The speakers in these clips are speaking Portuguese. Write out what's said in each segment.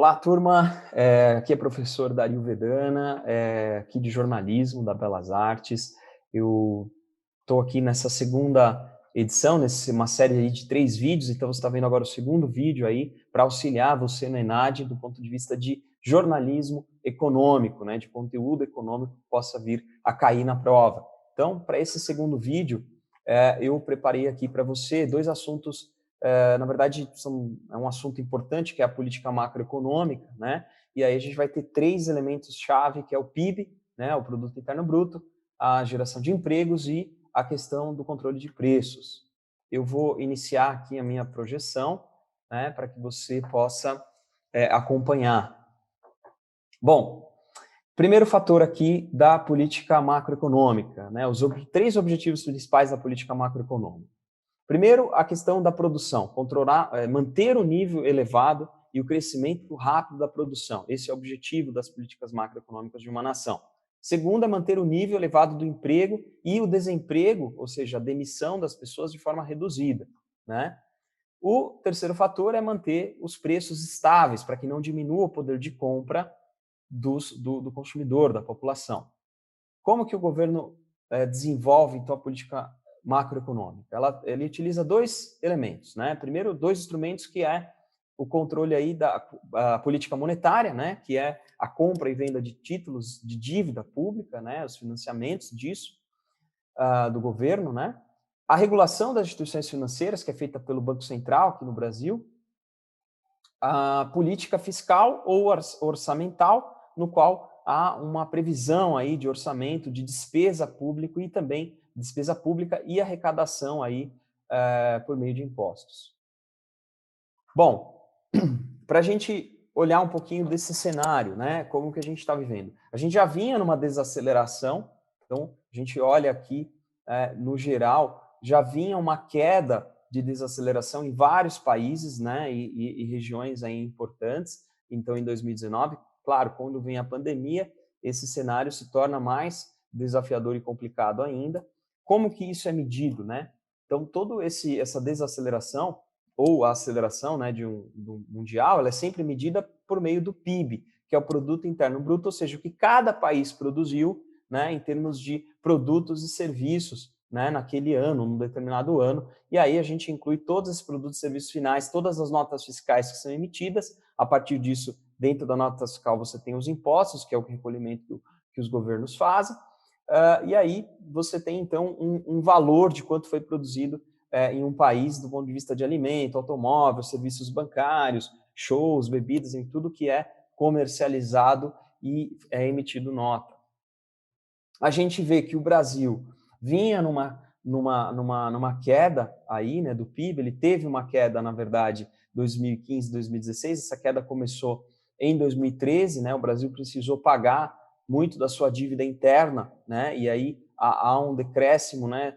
Olá, turma. Aqui é professor Dario Vedana, aqui de jornalismo da Belas Artes. Eu estou aqui nessa segunda edição, uma série aí de 3 vídeos, então você está vendo agora o segundo vídeo aí para auxiliar você no ENAD do ponto de vista de jornalismo econômico, né, de conteúdo econômico que possa vir a cair na prova. Então, para esse segundo vídeo, eu preparei aqui para você 2 assuntos. Na verdade, é um assunto importante, que é a política macroeconômica, né? E aí a gente vai ter 3 elementos-chave, que é o PIB, né, o Produto Interno Bruto, a geração de empregos e a questão do controle de preços. Eu vou iniciar aqui a minha projeção, né, para que você possa acompanhar. Bom, primeiro fator aqui da política macroeconômica, né, os 3 objetivos principais da política macroeconômica. Primeiro, a questão da produção, manter o nível elevado e o crescimento rápido da produção. Esse é o objetivo das políticas macroeconômicas de uma nação. Segundo, é manter o nível elevado do emprego e o desemprego, ou seja, a demissão das pessoas de forma reduzida, né? O terceiro fator é manter os preços estáveis, para que não diminua o poder de compra do consumidor, da população. Como que o governo desenvolve, então, a política macroeconômica? Ele utiliza 2 elementos, né? Primeiro, 2 instrumentos, que é o controle aí da política monetária, né? Que é a compra e venda de títulos de dívida pública, né? Os financiamentos disso, do governo, né? A regulação das instituições financeiras, que é feita pelo Banco Central aqui no Brasil. A política fiscal ou orçamental, no qual há uma previsão aí de orçamento, de despesa pública e também despesa pública e arrecadação aí por meio de impostos. Bom, para a gente olhar um pouquinho desse cenário, né, como que a gente está vivendo. A gente já vinha numa desaceleração, então a gente olha aqui, no geral, já vinha uma queda de desaceleração em vários países, né, e regiões aí importantes. Então, em 2019, claro, quando vem a pandemia, esse cenário se torna mais desafiador e complicado ainda. Como que isso é medido, né? Então, essa desaceleração ou a aceleração, né, do mundial, ela é sempre medida por meio do PIB, que é o Produto Interno Bruto, ou seja, o que cada país produziu, né, em termos de produtos e serviços, né, naquele ano, num determinado ano, e aí a gente inclui todos esses produtos e serviços finais, todas as notas fiscais que são emitidas. A partir disso, dentro da nota fiscal, você tem os impostos, que é o recolhimento que os governos fazem, e aí você tem, então, um valor de quanto foi produzido em um país do ponto de vista de alimento, automóvel, serviços bancários, shows, bebidas, em tudo que é comercializado e é emitido nota. A gente vê que o Brasil vinha numa queda aí, né, do PIB. Ele teve uma queda, na verdade, 2015, 2016. Essa queda começou em 2013, né? O Brasil precisou pagar muito da sua dívida interna, né? E aí há um decréscimo, né,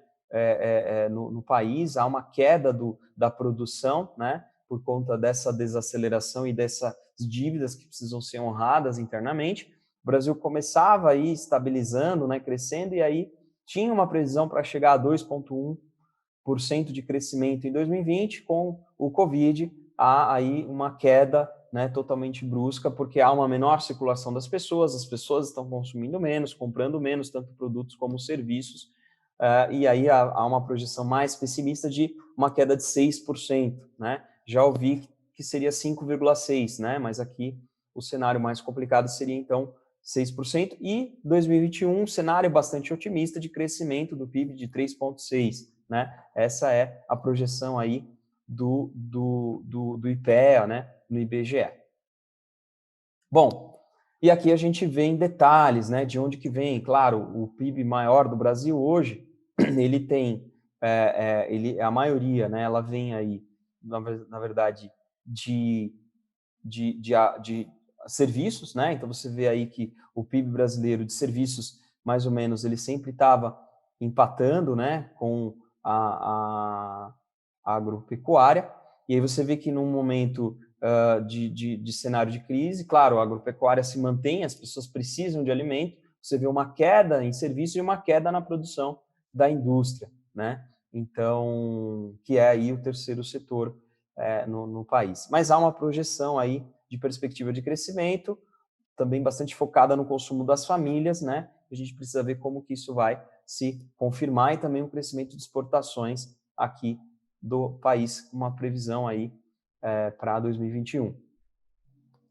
no país, há uma queda da produção, né, por conta dessa desaceleração e dessas dívidas que precisam ser honradas internamente. O Brasil começava aí estabilizando, né, crescendo, e aí tinha uma previsão para chegar a 2,1% de crescimento em 2020. Com o Covid, há aí uma queda, né, totalmente brusca, porque há uma menor circulação das pessoas, as pessoas estão consumindo menos, comprando menos, tanto produtos como serviços, e aí há uma projeção mais pessimista de uma queda de 6%, né? Já ouvi que seria 5,6%, né? Mas aqui o cenário mais complicado seria, então, 6%, e 2021, um cenário bastante otimista de crescimento do PIB de 3,6%, né? Essa é a projeção aí do IPEA, né, no IBGE. Bom, e aqui a gente vê em detalhes, né, de onde que vem. Claro, o PIB maior do Brasil hoje, ele tem, a maioria, né, ela vem aí, na verdade, de serviços, né? Então você vê aí que o PIB brasileiro de serviços, mais ou menos, ele sempre estava empatando, né, com a agropecuária. E aí você vê que num momento de cenário de crise, claro, a agropecuária se mantém, as pessoas precisam de alimento, você vê uma queda em serviços e uma queda na produção da indústria, né? Então, que é aí o terceiro setor no país. Mas há uma projeção aí de perspectiva de crescimento, também bastante focada no consumo das famílias, né? A gente precisa ver como que isso vai se confirmar e também o crescimento de exportações aqui do país, uma previsão aí para 2021.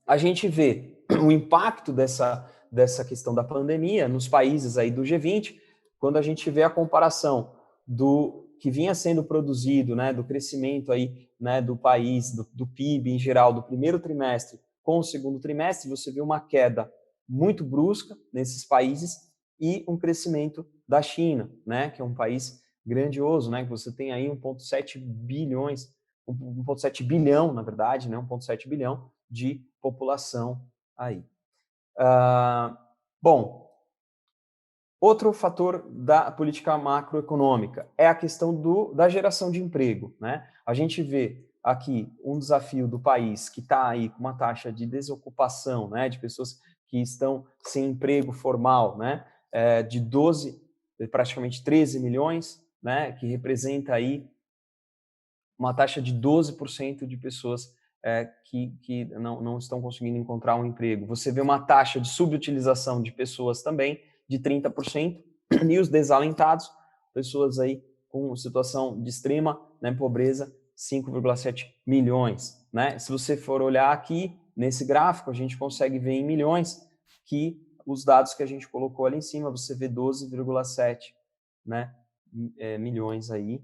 A gente vê o impacto dessa questão da pandemia nos países aí do G20, quando a gente vê a comparação do que vinha sendo produzido, né, do crescimento aí, né, do país, do PIB em geral, do primeiro trimestre com o segundo trimestre, você vê uma queda muito brusca nesses países e um crescimento da China, né, que é um país grandioso, né, que você tem aí 1,7 bilhões, 1,7 bilhão, na verdade, né, 1,7 bilhão de população aí. Bom, outro fator da política macroeconômica é a questão da geração de emprego, né? A gente vê aqui um desafio do país que está aí com uma taxa de desocupação, né, de pessoas que estão sem emprego formal, né, de 12, praticamente 13 milhões, né, que representa aí uma taxa de 12% de pessoas que não estão conseguindo encontrar um emprego. Você vê uma taxa de subutilização de pessoas também de 30%, e os desalentados, pessoas aí com situação de extrema, né, pobreza, 5,7 milhões. Né? Se você for olhar aqui nesse gráfico, a gente consegue ver em milhões que os dados que a gente colocou ali em cima, você vê 12,7, né, milhões aí.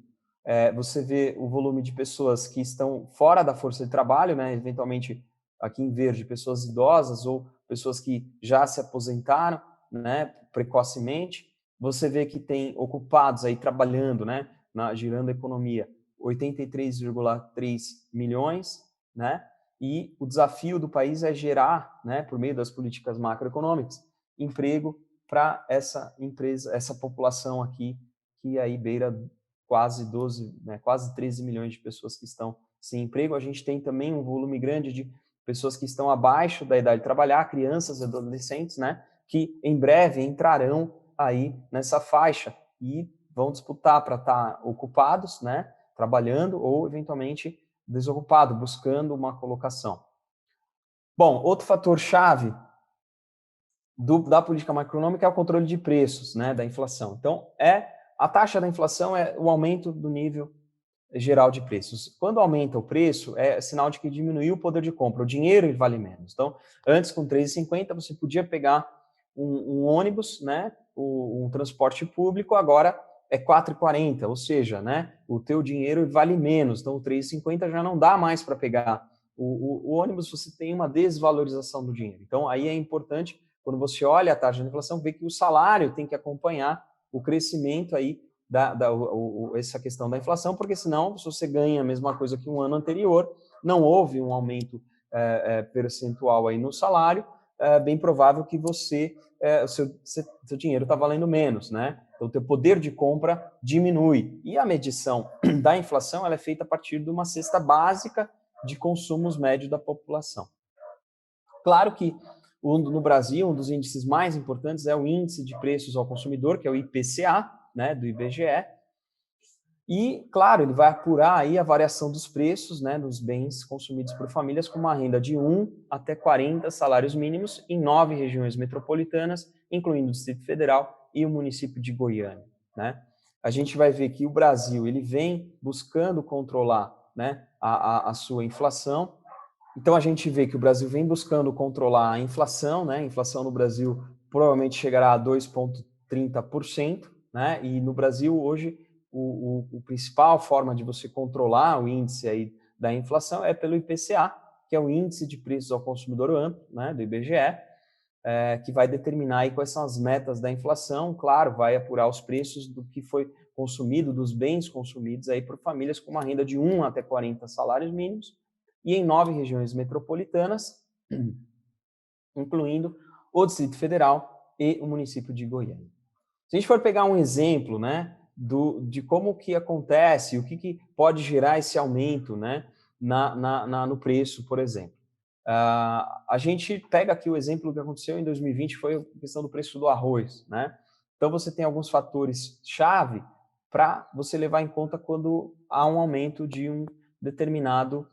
Você vê o volume de pessoas que estão fora da força de trabalho, né, eventualmente aqui em verde, pessoas idosas ou pessoas que já se aposentaram, né, precocemente. Você vê que tem ocupados aí trabalhando, né, girando a economia, 83,3 milhões, né, e o desafio do país é gerar, né, por meio das políticas macroeconômicas, emprego para essa empresa, essa população aqui que aí beira quase 12, né, quase 13 milhões de pessoas que estão sem emprego. A gente tem também um volume grande de pessoas que estão abaixo da idade de trabalhar, crianças e adolescentes, né, que em breve entrarão aí nessa faixa e vão disputar para estar ocupados, né, trabalhando ou eventualmente desocupado, buscando uma colocação. Bom, outro fator chave da política macroeconômica é o controle de preços, né, da inflação. Então, a taxa da inflação é o aumento do nível geral de preços. Quando aumenta o preço, é sinal de que diminuiu o poder de compra. O dinheiro vale menos. Então, antes com 3,50 você podia pegar um ônibus, né, um transporte público, agora é 4,40, ou seja, né, o teu dinheiro vale menos. Então, o 3,50 já não dá mais para pegar o ônibus, você tem uma desvalorização do dinheiro. Então, aí é importante, quando você olha a taxa de inflação, ver que o salário tem que acompanhar o crescimento aí essa questão da inflação, porque senão, se você ganha a mesma coisa que um ano anterior, não houve um aumento percentual aí no salário, é bem provável que seu dinheiro está valendo menos, né? Então, o teu poder de compra diminui. E a medição da inflação ela é feita a partir de uma cesta básica de consumos médios da população. Claro que no Brasil, um dos índices mais importantes é o Índice de Preços ao Consumidor, que é o IPCA, né, do IBGE, e, claro, ele vai apurar aí a variação dos preços, né, dos bens consumidos por famílias com uma renda de 1 até 40 salários mínimos em 9 regiões metropolitanas, incluindo o Distrito Federal e o município de Goiânia, né? A gente vai ver que o Brasil ele vem buscando controlar, né, a sua inflação. Então, a gente vê que o Brasil vem buscando controlar a inflação, né? A inflação no Brasil provavelmente chegará a 2,30%, né? E no Brasil, hoje, a principal forma de você controlar o índice aí da inflação é pelo IPCA, que é o Índice de Preços ao Consumidor Amplo, né, do IBGE, que vai determinar aí quais são as metas da inflação. Claro, vai apurar os preços do que foi consumido, dos bens consumidos aí por famílias com uma renda de 1 até 40 salários mínimos, e em 9 regiões metropolitanas, incluindo o Distrito Federal e o município de Goiânia. Se a gente for pegar um exemplo, né, de como que acontece, o que pode gerar esse aumento, né, no preço, por exemplo. A gente pega aqui o exemplo que aconteceu em 2020, foi a questão do preço do arroz, né? Então, você tem alguns fatores-chave para você levar em conta quando há um aumento de um determinado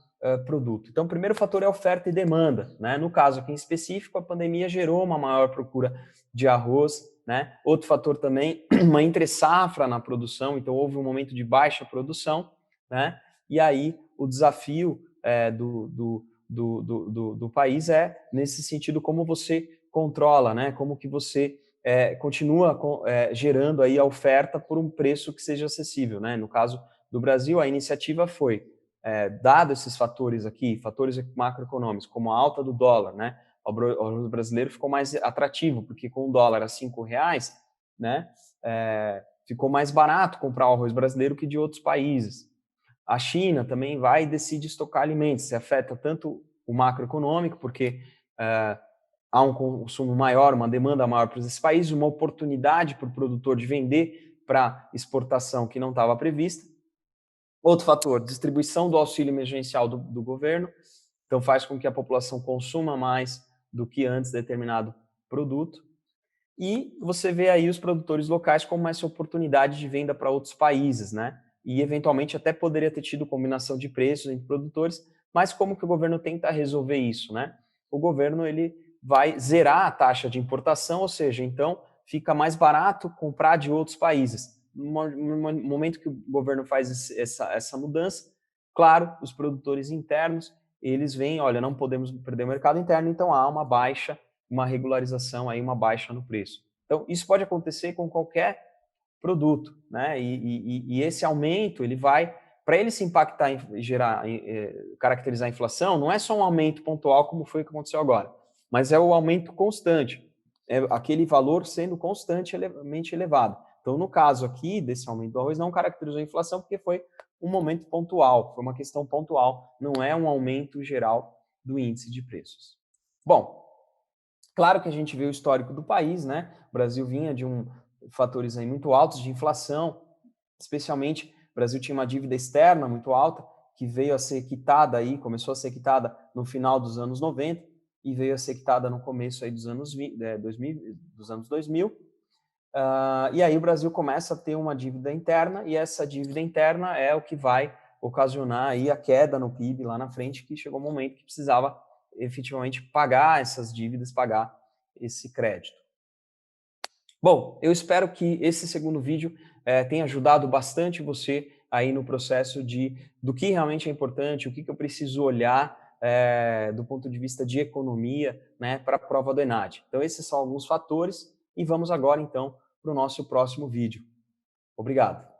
produto. Então, o primeiro fator é oferta e demanda, né? No caso aqui em específico, a pandemia gerou uma maior procura de arroz, né? Outro fator também, uma entre-safra na produção, então houve um momento de baixa produção, né? E aí o desafio do país é, nesse sentido, como você controla, né? Como que você continua gerando aí a oferta por um preço que seja acessível, né? No caso do Brasil, a iniciativa foi, dado esses fatores aqui, fatores macroeconômicos, como a alta do dólar, né? O arroz brasileiro ficou mais atrativo, porque com o dólar a R$5, né? Ficou mais barato comprar o arroz brasileiro que de outros países. A China também vai e decide estocar alimentos. Isso afeta tanto o macroeconômico, porque há um consumo maior, uma demanda maior para esses países, uma oportunidade para o produtor de vender para exportação que não estava prevista. Outro fator, distribuição do auxílio emergencial do governo, então faz com que a população consuma mais do que antes determinado produto. E você vê aí os produtores locais como essa oportunidade de venda para outros países, né? E eventualmente até poderia ter tido combinação de preços entre produtores, mas como que o governo tenta resolver isso, né? O governo ele vai zerar a taxa de importação, ou seja, então fica mais barato comprar de outros países. No momento que o governo faz essa mudança, claro, os produtores internos, eles veem, olha, não podemos perder o mercado interno, então há uma baixa, uma regularização, aí, uma baixa no preço. Então, isso pode acontecer com qualquer produto, né? E esse aumento, ele vai, para ele se impactar e gerar, caracterizar a inflação, não é só um aumento pontual como foi o que aconteceu agora, mas é o aumento constante, é aquele valor sendo constantemente elevado. Então, no caso aqui, desse aumento do arroz, não caracterizou a inflação porque foi um momento pontual, foi uma questão pontual, não é um aumento geral do índice de preços. Bom, claro que a gente vê o histórico do país, né? O Brasil vinha de fatores aí muito altos de inflação, especialmente o Brasil tinha uma dívida externa muito alta, que veio a ser quitada aí, começou a ser quitada no final dos anos 90 e veio a ser quitada no começo aí dos anos 2000. E aí o Brasil começa a ter uma dívida interna, e essa dívida interna é o que vai ocasionar aí a queda no PIB lá na frente, que chegou um momento que precisava efetivamente pagar essas dívidas, pagar esse crédito. Bom, eu espero que esse segundo vídeo tenha ajudado bastante você aí no processo do que realmente é importante, o que eu preciso olhar do ponto de vista de economia, né, para a prova do ENADE. Então, esses são alguns fatores e vamos agora, então, para o nosso próximo vídeo. Obrigado.